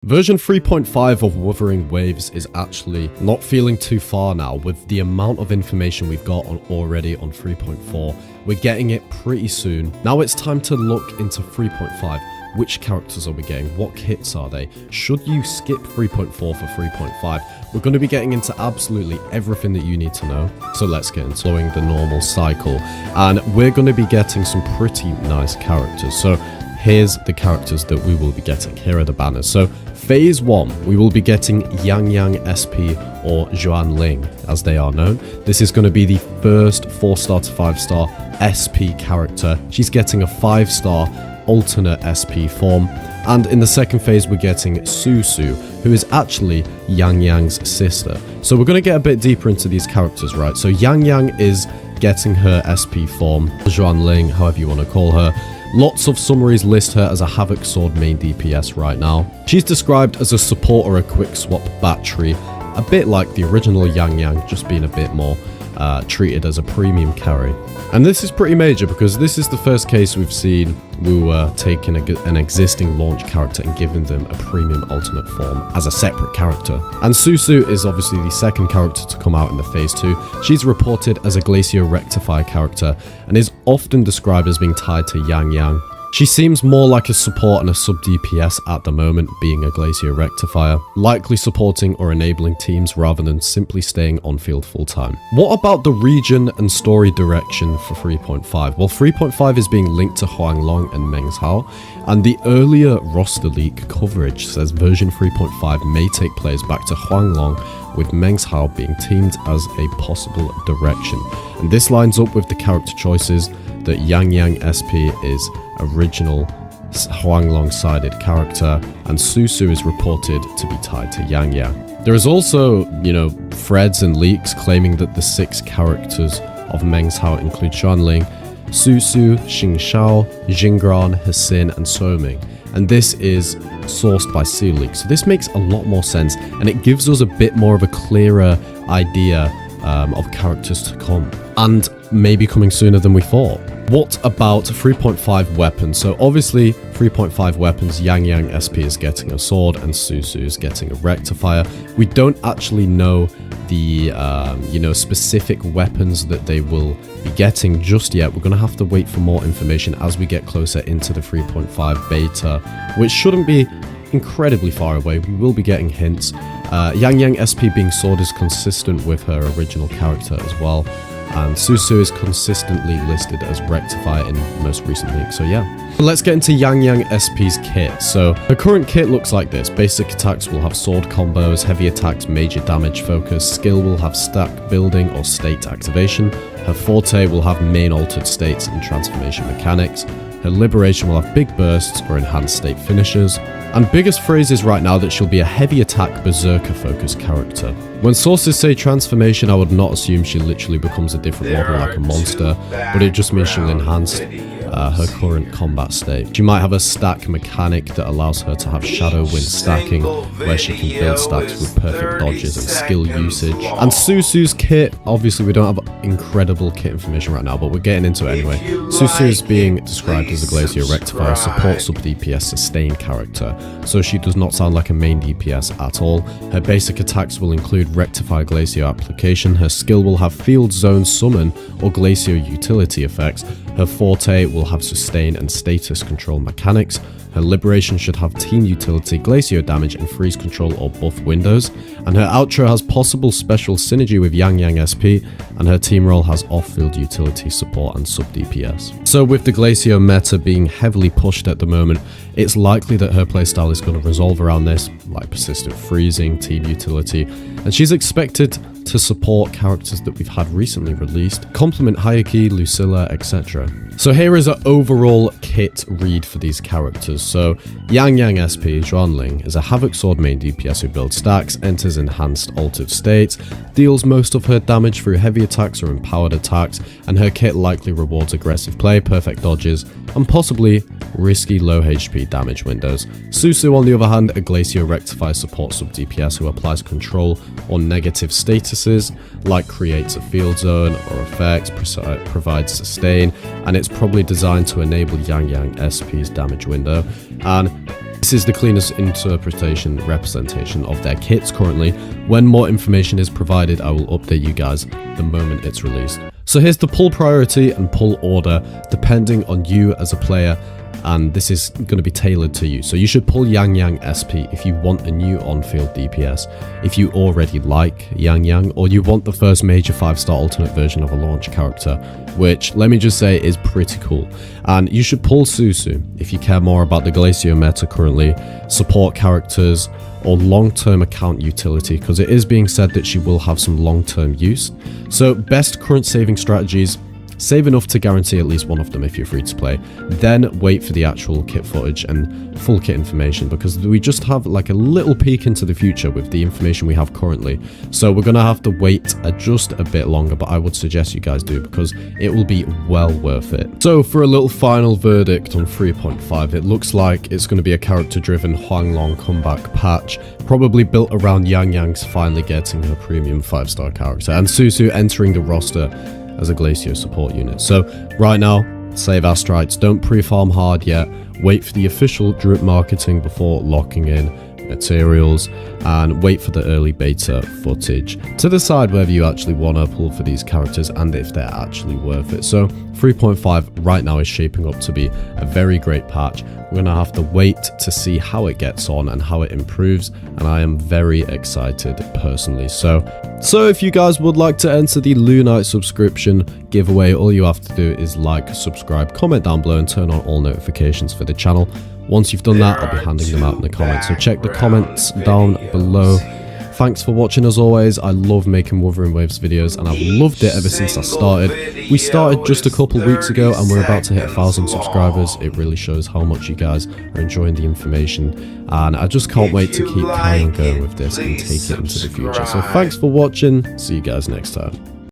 Version 3.5 of Wuthering Waves is actually not feeling too far now. With the amount of information we've got already on 3.4, we're getting it pretty soon. Now it's time to look into 3.5. Which characters are we getting? What kits are they? Should you skip 3.4 for 3.5? We're going to be getting into absolutely everything that you need to know. So let's get into following the normal cycle. And we're going to be getting some pretty nice characters. So here's the characters that we will be getting. Here are the banners. So Phase 1, we will be getting Yang Yang SP or Zhuan Ling, as they are known. This is going to be the first 4-star to 5-star SP character. She's getting a 5-star alternate SP form. And in the second phase, we're getting Susu, who is actually Yang Yang's sister. So we're going to get a bit deeper into these characters, right? So Yang Yang is getting her SP form, Zhuan Ling, however you want to call her. Lots of summaries list her as a Havoc Sword main DPS right now. She's described as a support or a quick swap battery, a bit like the original Yang Yang, just being a bit more treated as a premium carry. And this is pretty major because this is the first case we've seen WuWa taking an existing launch character and giving them a premium alternate form as a separate character. And Susu is obviously the second character to come out in the Phase 2. She's reported as a Glacier Rectifier character and is often described as being tied to Yang Yang. She seems more like a support and a sub DPS at the moment, being a Glacier Rectifier, likely supporting or enabling teams rather than simply staying on field full time. What about the region and story direction for 3.5? Well, 3.5 is being linked to Huanglong and Meng's Hao, and the earlier roster leak coverage says version 3.5 may take place back to Huanglong, with Meng's Hao being teamed as a possible direction. And this lines up with the character choices that Yang Yang SP is original Huanglong-sided character, and Susu is reported to be tied to Yang Yang. There is also, threads and leaks claiming that the 6 characters of Meng's Hao include Xuanling, Susu, Xingshao, Jingran, Hasin, and Soming. And this is sourced by Seal Leak. So this makes a lot more sense, and it gives us a bit more of a clearer idea of characters to come, and maybe coming sooner than we thought. What about 3.5 weapons? So obviously 3.5 weapons, Yang Yang SP is getting a sword and Susu is getting a rectifier. We don't actually know the specific weapons that they will be getting just yet. We're going to have to wait for more information as we get closer into the 3.5 beta, which shouldn't be incredibly far away. We will be getting hints. Yang Yang SP being sword is consistent with her original character as well, and Susu is consistently listed as rectifier in most recent leaks. So yeah, let's get into Yang Yang SP's kit. So her current kit looks like this. Basic attacks will have sword combos, heavy attacks major damage focus, skill will have stack building or state activation, her forte will have main altered states and transformation mechanics, her liberation will have big bursts or enhanced state finishes, and biggest phrase is right now that she'll be a heavy attack berserker focused character. When sources say transformation, I would not assume she literally becomes a different model like a monster, but it just means she'll enhance her current combat state. She might have a stack mechanic that allows her to have shadow wind stacking, where she can build stacks with perfect dodges and skill usage. And Susu's kit, obviously we don't have incredible kit information right now, but we're getting into it anyway. Susu is being described as a Glacier Rectifier, support sub DPS sustain character, so she does not sound like a main DPS at all. Her basic attacks will include Rectify Glacier application, her skill will have Field Zone Summon or Glacier utility effects, her forte will have sustain and status control mechanics, her liberation should have team utility, glacier damage, and freeze control or buff windows, and her outro has possible special synergy with Yang Yang SP, and her team role has off-field utility support and sub DPS. So with the Glacier meta being heavily pushed at the moment, it's likely that her playstyle is going to resolve around this, like persistent freezing, team utility, and she's expected to support characters that we've had recently released, complement Hayaki, Lucilla, etc. So here is an overall kit read for these characters. So Yang Yang SP Zhuanling is a Havoc Sword main DPS who builds stacks, enters enhanced altered states, deals most of her damage through heavy attacks or empowered attacks, and her kit likely rewards aggressive play, perfect dodges, and possibly risky low HP damage windows. Susu, on the other hand, a Glacier Rectifier support sub DPS who applies control on negative statuses, like creates a field zone or effects, provides sustain, and it's probably designed to enable Yang Yang SP's damage window. And This is the cleanest interpretation representation of their kits currently. When more information is provided, I will update you guys the moment it's released. So here's the pull priority and pull order depending on you as a player, and this is going to be tailored to you. So you should pull Yang Yang SP if you want a new on-field DPS, if you already like Yang Yang, or you want the first major 5-star alternate version of a launch character, which, let me just say, is pretty cool. And you should pull Susu if you care more about the Glacio meta currently, support characters, or long-term account utility, because it is being said that she will have some long-term use. So best current saving strategies: save enough to guarantee at least one of them if you're free to play, then wait for the actual kit footage and full kit information, because we just have like a little peek into the future with the information we have currently. So we're gonna have to wait just a bit longer, but I would suggest you guys do, because it will be well worth it. So for a little final verdict on 3.5, it looks like it's going to be a character driven Huanglong comeback patch, probably built around Yang Yang's finally getting her premium 5-star character and Susu entering the roster as a Glacio support unit. So right now, save astrites, don't pre-farm hard yet, wait for the official drip marketing before locking in materials, and wait for the early beta footage to decide whether you actually want to pull for these characters and if they're actually worth it. So 3.5 right now is shaping up to be a very great patch. We're going to have to wait to see how it gets on and how it improves, and I am very excited personally. So if you guys would like to enter the Lunite subscription giveaway, all you have to do is like, subscribe, comment down below, and turn on all notifications for the channel. Once you've done that, I'll be handing them out in the comments, so check the comments down below. Thanks for watching as always. I love making Wuthering Waves videos, and I've loved it ever since I started. We started just a couple weeks ago and we're about to hit 1,000 subscribers. It really shows how much you guys are enjoying the information, and I just can't wait to keep carrying on going with this and take it into the future. So thanks for watching. See you guys next time.